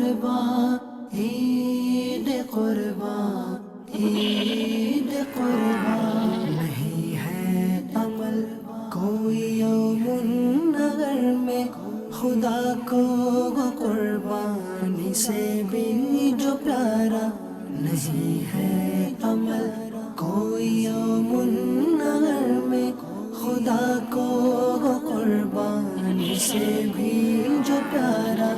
قربان عید قربان عید قربان نہیں ہے عمل کوئی یوم نگر میں خدا کو وہ قربانی سے بھی جو پیارا نہیں ہے عمل کوئی یوم نگر میں خدا کو وہ قربانی سے بھی جو پیارا۔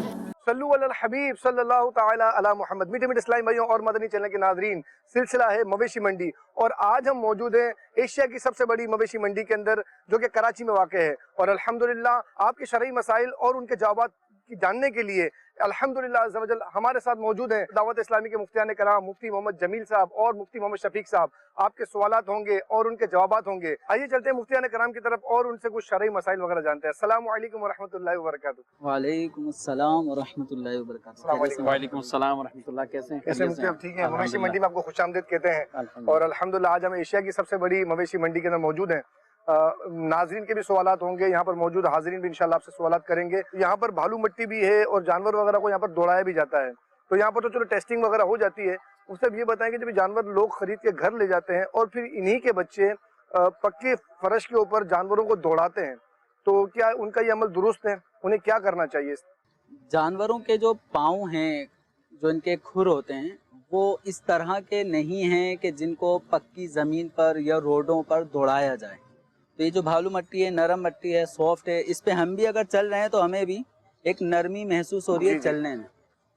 صلو علی الحبیب صلی اللہ تعالی علی محمد۔ میٹھے میٹھے اسلامی بھائیوں اور مدنی چینل کے ناظرین، سلسلہ ہے مویشی منڈی، اور آج ہم موجود ہیں ایشیا کی سب سے بڑی مویشی منڈی کے اندر جو کہ کراچی میں واقع ہے، اور الحمدللہ آپ کے شرعی مسائل اور ان کے جوابات کی جاننے کے لیے الحمدللہ عز و جل ہمارے ساتھ موجود ہیں دعوت اسلامی کے مفتیان کرام مفتی محمد جمیل صاحب اور مفتی محمد شفیق صاحب۔ آپ کے سوالات ہوں گے اور ان کے جوابات ہوں گے۔ آئیے چلتے ہیں مفتیان کرام کی طرف اور ان سے کچھ شرعی مسائل وغیرہ جانتے ہیں۔ السلام علیکم ورحمۃ اللہ وبرکاتہ۔ وعلیکم السلام ورحمۃ اللہ وبرکاتہ۔ السلام علیکم۔ وعلیکم السلام ورحمۃ اللہ، کیسے ہیں؟ کیسے مفتی آپ ٹھیک ہیں؟ مویشی الحمدللہ۔ منڈی میں آپ کو خوش آمدید کہتے ہیں، اور الحمدللہ آج ہم ایشیا کی سب سے بڑی مویشی منڈی کے اندر موجود ہیں۔ ناظرین کے بھی سوالات ہوں گے، یہاں پر موجود حاضرین بھی انشاءاللہ آپ سے سوالات کریں گے۔ یہاں پر بھالو مٹی بھی ہے اور جانور وغیرہ کو یہاں پر دوڑایا بھی جاتا ہے، تو یہاں پر تو چلو ٹیسٹنگ وغیرہ ہو جاتی ہے۔ اس سے اب یہ بتائیں کہ جب جانور لوگ خرید کے گھر لے جاتے ہیں اور پھر انہی کے بچے پکے فرش کے اوپر جانوروں کو دوڑاتے ہیں، تو کیا ان کا یہ عمل درست ہے؟ انہیں کیا کرنا چاہیے؟ جانوروں کے جو پاؤں ہیں، جو ان کے کھر ہوتے ہیں، وہ اس طرح کے نہیں ہیں کہ جن کو پکی زمین پر یا روڈوں پر دوڑایا جائے۔ تو یہ جو بھالو مٹی ہے، نرم مٹی ہے، سافٹ ہے، اس پہ ہم بھی اگر چل رہے ہیں تو ہمیں بھی ایک نرمی محسوس ہو رہی ہے چلنے میں۔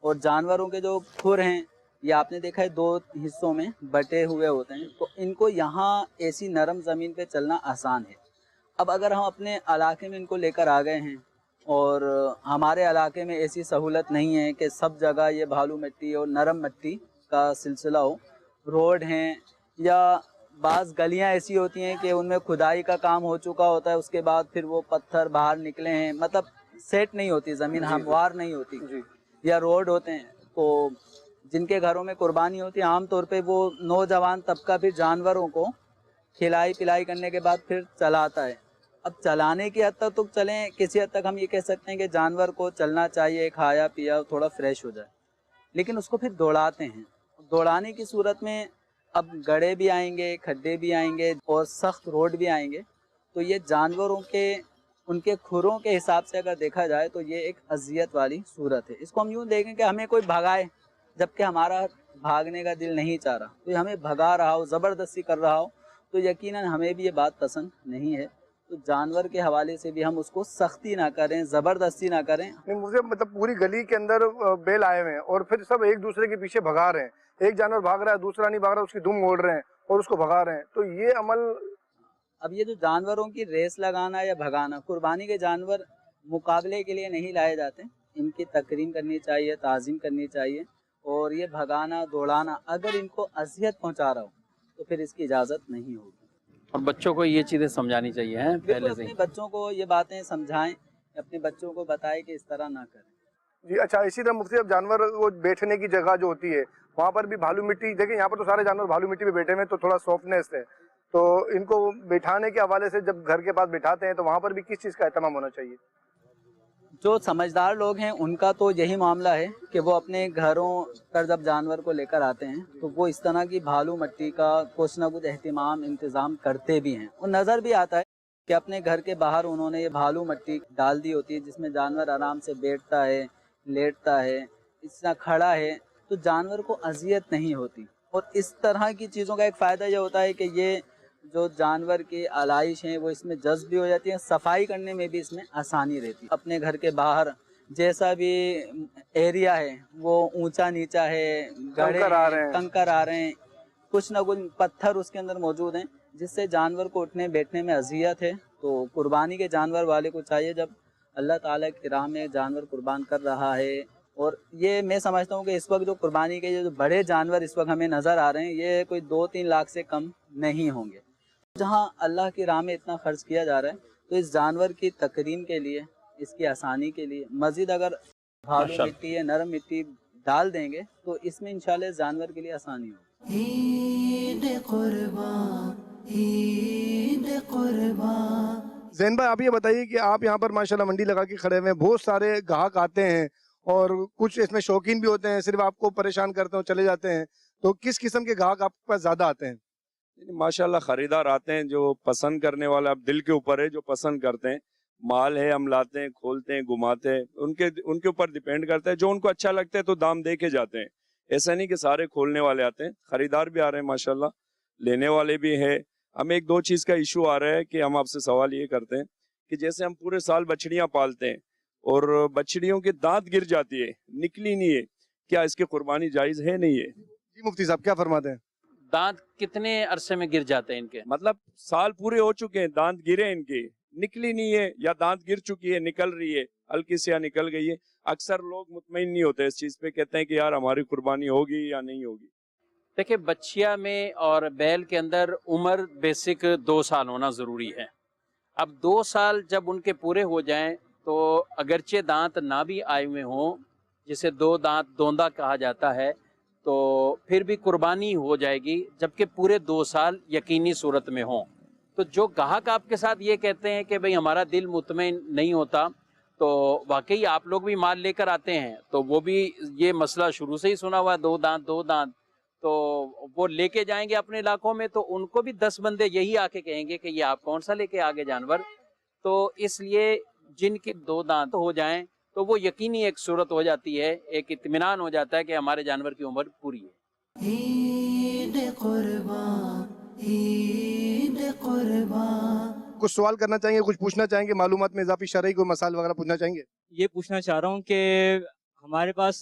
اور جانوروں کے جو کھر ہیں، یہ آپ نے دیکھا ہے دو حصوں میں بٹے ہوئے ہوتے ہیں، تو ان کو یہاں ایسی نرم زمین پہ چلنا آسان ہے۔ اب اگر ہم اپنے علاقے میں ان کو لے کر آ گئے ہیں اور ہمارے علاقے میں ایسی سہولت نہیں ہے کہ سب جگہ یہ بھالو مٹی اور نرم مٹی کا سلسلہ ہو، روڈ ہیں یا بعض گلیاں ایسی ہوتی ہیں کہ ان میں کھدائی کا کام ہو چکا ہوتا ہے، اس کے بعد پھر وہ پتھر باہر نکلے ہیں، مطلب سیٹ نہیں ہوتی زمین، ہموار نہیں ہوتی، یا روڈ ہوتے ہیں، تو جن کے گھروں میں قربانی ہوتی ہے عام طور پہ وہ نوجوان طبقہ پھر جانوروں کو کھلائی پلائی کرنے کے بعد پھر چلاتا ہے۔ اب چلانے کی حد تک تو چلیں، کسی حد تک ہم یہ کہہ سکتے ہیں کہ جانور کو چلنا چاہیے، کھایا پیا تھوڑا فریش ہو جائے، لیکن اس کو پھر دوڑاتے ہیں۔ دوڑانے کی صورت میں اب گڑھے بھی آئیں گے، کھڈے بھی آئیں گے اور سخت روڈ بھی آئیں گے، تو یہ جانوروں کے ان کے کھروں کے حساب سے اگر دیکھا جائے تو یہ ایک اذیت والی صورت ہے۔ اس کو ہم یوں دیکھیں کہ ہمیں کوئی بھگائے جبکہ ہمارا بھاگنے کا دل نہیں چاہ رہا، کوئی ہمیں بھگا رہا ہو، زبردستی کر رہا ہو، تو یقیناً ہمیں بھی یہ بات پسند نہیں ہے۔ تو جانور کے حوالے سے بھی ہم اس کو سختی نہ کریں، زبردستی نہ کریں۔ مجھے مطلب پوری گلی کے اندر بیل آئے ہوئے ہیں اور پھر سب ایک دوسرے کے پیچھے بھگا رہے ہیں، ایک جانور بھاگ رہا ہے، دوسرا نہیں بھاگ رہا، اس کی دم موڑ رہے ہیں اور اس کو بھگا رہے ہیں، تو یہ عمل۔ اب یہ جو جانوروں کی ریس لگانا یا بھگانا، قربانی کے جانور مقابلے کے لیے نہیں لائے جاتے، ان کی تکریم کرنی چاہیے، تعظیم کرنی چاہیے، اور یہ بھگانا دوڑانا اگر ان کو اذیت پہنچا رہا ہو تو پھر اس کی اجازت نہیں ہوگی۔ اور بچوں کو یہ چیزیں سمجھانی چاہیے ہیں پہلے سے اپنے بچوں کو یہ باتیں سمجھائیں، اپنے بچوں کو بتائیں کہ اس طرح نہ کریں۔ جی اچھا، اسی طرح مفتی اب جانور وہ بیٹھنے کی جگہ جو ہوتی ہے وہاں پر بھی بھالو مٹی، دیکھیں یہاں پر تو سارے جانور بھالو مٹی پہ بیٹھے ہوئے ہیں تو تھوڑا سافٹنیس ہے، تو ان کو بیٹھانے کے حوالے سے جب گھر کے پاس بٹھاتے ہیں تو وہاں پر بھی کس چیز کا اہتمام ہونا چاہیے؟ جو سمجھدار لوگ ہیں ان کا تو یہی معاملہ ہے کہ وہ اپنے گھروں پر جب جانور کو لے کر آتے ہیں تو وہ اس طرح کی بھالو مٹی کا کچھ نہ کچھ اہتمام انتظام کرتے بھی ہیں، اور نظر بھی آتا ہے کہ اپنے گھر کے باہر انہوں نے یہ بھالو مٹی ڈال دی ہوتی ہے جس میں جانور آرام سے بیٹھتا ہے، لیٹتا ہے، اس طرح کھڑا ہے، تو جانور کو اذیت نہیں ہوتی۔ اور اس طرح کی چیزوں کا ایک فائدہ یہ ہوتا ہے کہ یہ جو جانور کی آلائش ہیں وہ اس میں جذب بھی ہو جاتی ہیں، صفائی کرنے میں بھی اس میں آسانی رہتی ہے۔ اپنے گھر کے باہر جیسا بھی ایریا ہے وہ اونچا نیچا ہے، کنکر آ رہے ہیں، کچھ نہ کچھ پتھر اس کے اندر موجود ہیں جس سے جانور کو اٹھنے بیٹھنے میں اذیت ہے۔ تو قربانی کے جانور والے کو چاہیے جب اللہ تعالیٰ کی راہ میں جانور قربان کر رہا ہے، اور یہ میں سمجھتا ہوں کہ اس وقت جو قربانی کے جو بڑے جانور اس وقت ہمیں نظر آ رہے ہیں یہ کوئی 2-3 لاکھ سے کم نہیں ہوں گے۔ جہاں اللہ کی راہ میں اتنا خرچ کیا جا رہا ہے تو اس جانور کی تکریم کے لیے، اس کی آسانی کے لیے مزید اگر بھالو مٹی یا نرم مٹی ڈال دیں گے تو اس میں انشاءاللہ اس جانور کے لیے آسانی ہوگی۔ عید قربان عید قربان۔ زین بھائی آپ یہ بتائیے کہ آپ یہاں پر ماشاءاللہ منڈی لگا کے کھڑے ہوئے ہیں، بہت سارے گاہک آتے ہیں اور کچھ اس میں شوقین بھی ہوتے ہیں, صرف آپ کو پریشان کرتے ہیں چلے جاتے ہیں. تو کس قسم کے گاہک آپ کے پاس زیادہ آتے ہیں؟ ماشاءاللہ خریدار آتے ہیں جو پسند کرنے والا, اب دل کے اوپر ہے, جو پسند کرتے ہیں. مال ہے ہم لاتے ہیں, کھولتے ہیں, گھماتے ہیں, ان کے اوپر ڈیپینڈ کرتا ہے. جو ان کو اچھا لگتا ہے تو دام دے کے جاتے ہیں. ایسا نہیں کہ سارے کھولنے والے آتے ہیں, خریدار بھی آ رہے ہیں ماشاءاللہ, لینے والے بھی ہیں. ہمیں ایک دو چیز کا ایشو آ رہا ہے کہ ہم آپ سے سوال یہ کرتے ہیں کہ جیسے ہم پورے سال بچڑیاں پالتے ہیں اور بچڑیوں کے دانت گر جاتی ہے, نکلی نہیں ہے, کیا اس کی قربانی جائز ہے نہیں ہے؟ جی مفتی صاحب کیا فرماتے ہیں؟ دانت کتنے عرصے میں گر جاتے ہیں ان کے؟ مطلب سال پورے ہو چکے ہیں, دانت گرے ان کے, نکلی نہیں ہے, یا دانت گر چکی ہے, نکل رہی ہے, ہلکی سی نکل گئی ہے. اکثر لوگ مطمئن نہیں ہوتے اس چیز پہ, کہتے ہیں کہ یار ہماری قربانی ہوگی یا نہیں ہوگی. دیکھیں بچیا میں اور بیل کے اندر عمر بیسک 2 سال ہونا ضروری ہے. اب 2 سال جب ان کے پورے ہو جائیں تو اگرچہ دانت نہ بھی آئے ہوئے ہوں, جسے 2 دانت دوندا کہا جاتا ہے, تو پھر بھی قربانی ہو جائے گی جبکہ پورے 2 سال یقینی صورت میں ہوں. تو جو گاہک آپ کے ساتھ یہ کہتے ہیں کہ بھئی ہمارا دل مطمئن نہیں ہوتا, تو واقعی آپ لوگ بھی مال لے کر آتے ہیں تو وہ بھی یہ مسئلہ شروع سے ہی سنا ہوا ہے, 2 دانت 2 دانت, تو وہ لے کے جائیں گے اپنے علاقوں میں تو ان کو بھی 10 بندے یہی آ کے کہیں گے کہ یہ آپ کون سا لے کے آگے جانور. تو اس لیے جن کے 2 دانت ہو جائیں تو وہ یقینی ایک صورت ہو جاتی ہے, ایک اطمینان ہو جاتا ہے کہ ہمارے جانور کی عمر پوری ہے. عید قربان عید قربان. کچھ سوال کرنا چاہیں گے, کچھ پوچھنا چاہیں گے, معلومات میں اضافی شرعی کوئی مسائل وغیرہ پوچھنا چاہیں گے؟ یہ پوچھنا چاہ رہا ہوں کہ ہمارے پاس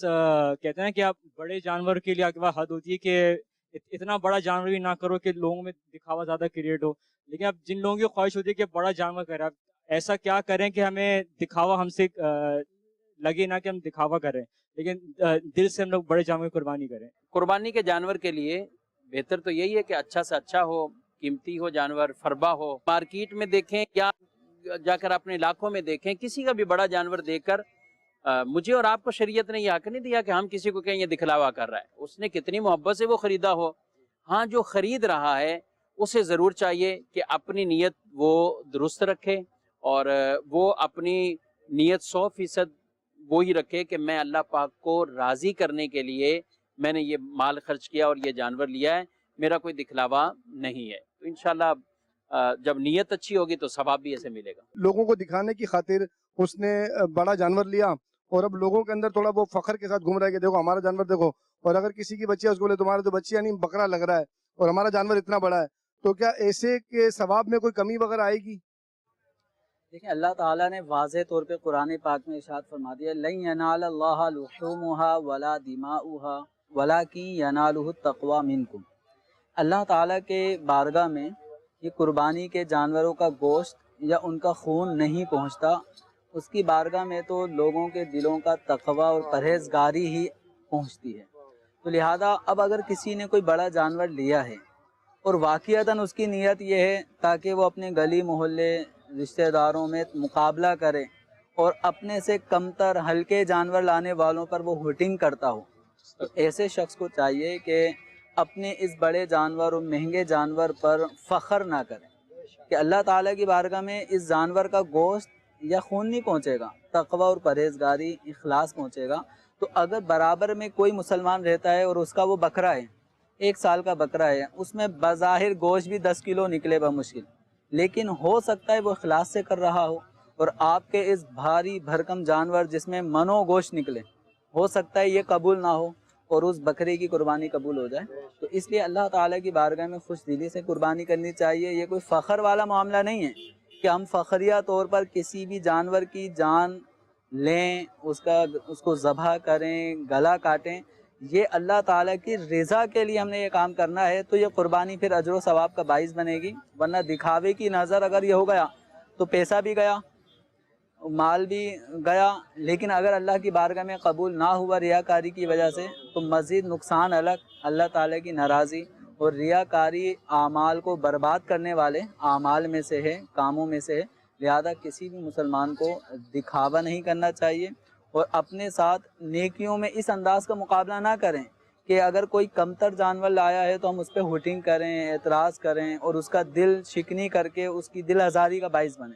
کہتے ہیں کہ آپ بڑے جانور کے لیے آپ کے پاس حد ہوتی ہے کہ اتنا بڑا جانور بھی نہ کرو کہ لوگوں میں دکھاوا زیادہ کریٹ ہو, لیکن اب جن لوگوں کی خواہش ہوتی ہے کہ بڑا جانور کریں, آپ ایسا کیا کریں کہ ہمیں دکھاوا ہم سے لگے نہ کہ ہم دکھاوا کریں, لیکن دل سے ہم لوگ بڑے جانور کی قربانی کریں. قربانی کے جانور کے لیے بہتر تو یہی ہے کہ اچھا سے اچھا ہو, قیمتی ہو جانور, فربا ہو. مارکیٹ میں دیکھیں یا جا کر اپنے علاقوں میں دیکھیں, کسی کا بھی بڑا جانور دیکھ کر مجھے اور آپ کو شریعت نے یہ حق نہیں دیا کہ ہم کسی کو کہیں یہ دکھلاوا کر رہا ہے. اس نے کتنی محبت سے وہ خریدا ہو. ہاں جو خرید رہا ہے اسے ضرور چاہیے کہ اپنی نیت وہ درست رکھے اور وہ اپنی نیت 100% وہی رکھے کہ میں اللہ پاک کو راضی کرنے کے لیے میں نے یہ مال خرچ کیا اور یہ جانور لیا ہے, میرا کوئی دکھلاوا نہیں ہے. تو انشاءاللہ جب نیت اچھی ہوگی تو ثواب بھی ایسے ملے گا. لوگوں کو دکھانے کی خاطر اس نے بڑا جانور لیا اور اب لوگوں کے اندر تھوڑا وہ فخر کے ساتھ گھوم رہا ہے کہ دیکھو ہمارا جانور دیکھو, اور اگر کسی کی بچی ہے اس کو بولے تمہارا تو بچی نہیں بکرا لگ رہا ہے اور ہمارا جانور اتنا بڑا ہے, تو کیا ایسے کے ثواب میں کوئی کمی وغیرہ آئے گی؟ دیکھیں اللہ تعالیٰ نے واضح طور پہ قرآن پاک میں ارشاد فرما دیا, لن ینال اللہ لحومها ولا دماؤها ولکن ینالہ التقوی منکم. اللہ تعالیٰ کے بارگاہ میں یہ قربانی کے جانوروں کا گوشت یا ان کا خون نہیں پہنچتا, اس کی بارگاہ میں تو لوگوں کے دلوں کا تقوی اور پرہیزگاری ہی پہنچتی ہے. تو لہذا اب اگر کسی نے کوئی بڑا جانور لیا ہے اور واقعتاً اس کی نیت یہ ہے تاکہ وہ اپنے گلی محلے رشتہ داروں میں مقابلہ کرے اور اپنے سے کمتر ہلکے جانور لانے والوں پر وہ ہوٹنگ کرتا ہو, تو ایسے شخص کو چاہیے کہ اپنے اس بڑے جانور اور مہنگے جانور پر فخر نہ کریں کہ اللہ تعالیٰ کی بارگاہ میں اس جانور کا گوشت یا خون نہیں پہنچے گا, تقوی اور پرہیزگاری اخلاص پہنچے گا. تو اگر برابر میں کوئی مسلمان رہتا ہے اور اس کا وہ بکرا ہے, 1 سال کا بکرا ہے, اس میں بظاہر گوشت بھی 10 کلو نکلے بمشکل, لیکن ہو سکتا ہے وہ اخلاص سے کر رہا ہو, اور آپ کے اس بھاری بھرکم جانور جس میں منو گوشت نکلے, ہو سکتا ہے یہ قبول نہ ہو اور اس بکرے کی قربانی قبول ہو جائے. تو اس لیے اللہ تعالیٰ کی بارگاہ میں خوش دلی سے قربانی کرنی چاہیے. یہ کوئی فخر والا معاملہ نہیں ہے کہ ہم فخریہ طور پر کسی بھی جانور کی جان لیں, اس کو ذبح کریں, گلا کاٹیں. یہ اللہ تعالیٰ کی رضا کے لیے ہم نے یہ کام کرنا ہے, تو یہ قربانی پھر اجر و ثواب کا باعث بنے گی. ورنہ دکھاوے کی نظر اگر یہ ہو گیا تو پیسہ بھی گیا, مال بھی گیا, لیکن اگر اللہ کی بارگاہ میں قبول نہ ہوا ریاکاری کی وجہ سے تو مزید نقصان الگ, اللہ تعالیٰ کی ناراضی. اور ریاکاری اعمال کو برباد کرنے والے اعمال میں سے ہے, کاموں میں سے ہے. لہذا کسی بھی مسلمان کو دکھاوا نہیں کرنا چاہیے اور اپنے ساتھ نیکیوں میں اس انداز کا مقابلہ نہ کریں کہ اگر کوئی کمتر جانور لایا ہے تو ہم اس پہ ہوٹنگ کریں, اعتراض کریں اور اس کا دل شکنی کر کے اس کی دل آزاری کا باعث بنیں.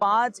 5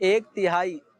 1/3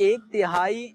1/3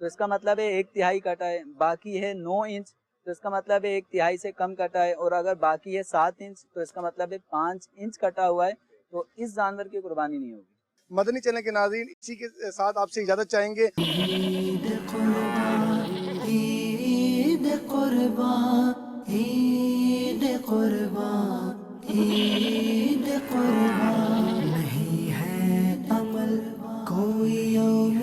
تو اس کا مطلب ہے 1/3 کٹا ہے. باقی ہے 9 انچ تو اس کا مطلب ہے 1/3 سے کم کٹا ہے. اور اگر باقی ہے 7 انچ تو اس کا مطلب ہے 5 انچ کٹا ہوا ہے. تو اس جانور کی قربانی نہیں ہوگی. مدنی چینل کے ناظرین اسی کے ساتھ آپ سے اجازت چاہیں گے. عید قربان عید قربان عید قربان عید قربان نہیں ہے عمل کوئی یوم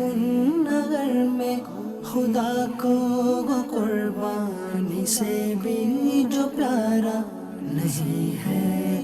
نگر میں خدا کو قربانی سے بھی جو پیارا نہیں ہے